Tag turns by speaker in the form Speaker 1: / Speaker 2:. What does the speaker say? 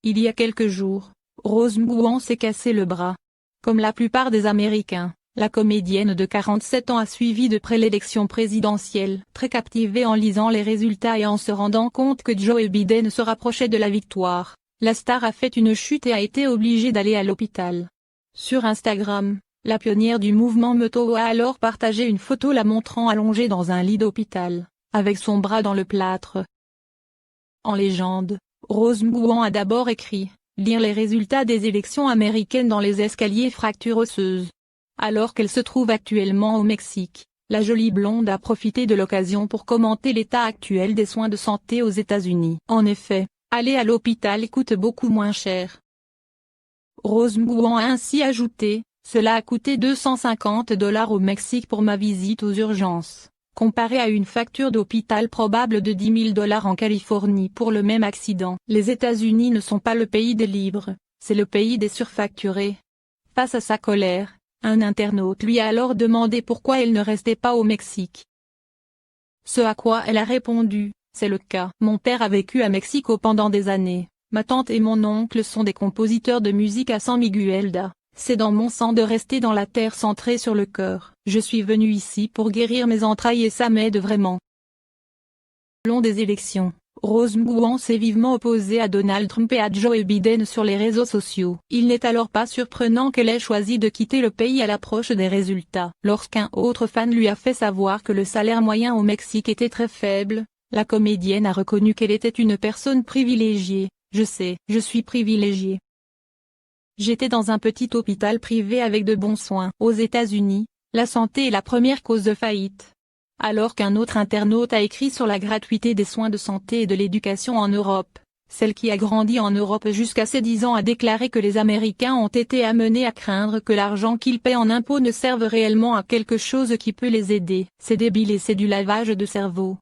Speaker 1: Il y a quelques jours, Rose Nguyen s'est cassé le bras. Comme la plupart des Américains, la comédienne de 47 ans a suivi de près l'élection présidentielle. Très captivée en lisant les résultats et en se rendant compte que Joe Biden se rapprochait de la victoire, la star a fait une chute et a été obligée d'aller à l'hôpital. Sur Instagram, la pionnière du mouvement MeToo a alors partagé une photo la montrant allongée dans un lit d'hôpital, avec son bras dans le plâtre. En légende, Rose Nguyen a d'abord écrit « Lire les résultats des élections américaines dans les escaliers fractures osseuses ». Alors qu'elle se trouve actuellement au Mexique, la jolie blonde a profité de l'occasion pour commenter l'état actuel des soins de santé aux États-Unis. En effet, aller à l'hôpital coûte beaucoup moins cher. Rose Nguyen a ainsi ajouté « Cela a coûté 250 $ au Mexique pour ma visite aux urgences, comparé à une facture d'hôpital probable de 10 000 $ en Californie pour le même accident. Les États-Unis ne sont pas le pays des libres, c'est le pays des surfacturés. » Face à sa colère, un internaute lui a alors demandé pourquoi elle ne restait pas au Mexique. Ce à quoi elle a répondu, « C'est le cas. Mon père a vécu à Mexico pendant des années, ma tante et mon oncle sont des compositeurs de musique à San Miguelda, c'est dans mon sang de rester dans la terre centrée sur le cœur. Je suis venu ici pour guérir mes entrailles et ça m'aide vraiment. » Long des élections, Rose Nguyen s'est vivement opposée à Donald Trump et à Joe Biden sur les réseaux sociaux. Il n'est alors pas surprenant qu'elle ait choisi de quitter le pays à l'approche des résultats. Lorsqu'un autre fan lui a fait savoir que le salaire moyen au Mexique était très faible, la comédienne a reconnu qu'elle était une personne privilégiée. « Je sais, je suis privilégiée. J'étais dans un petit hôpital privé avec de bons soins. Aux États-Unis, la santé est la première cause de faillite. » Alors qu'un autre internaute a écrit sur la gratuité des soins de santé et de l'éducation en Europe, celle qui a grandi en Europe jusqu'à ses 10 ans a déclaré que les Américains ont été amenés à craindre que l'argent qu'ils paient en impôts ne serve réellement à quelque chose qui peut les aider. C'est débile et c'est du lavage de cerveau.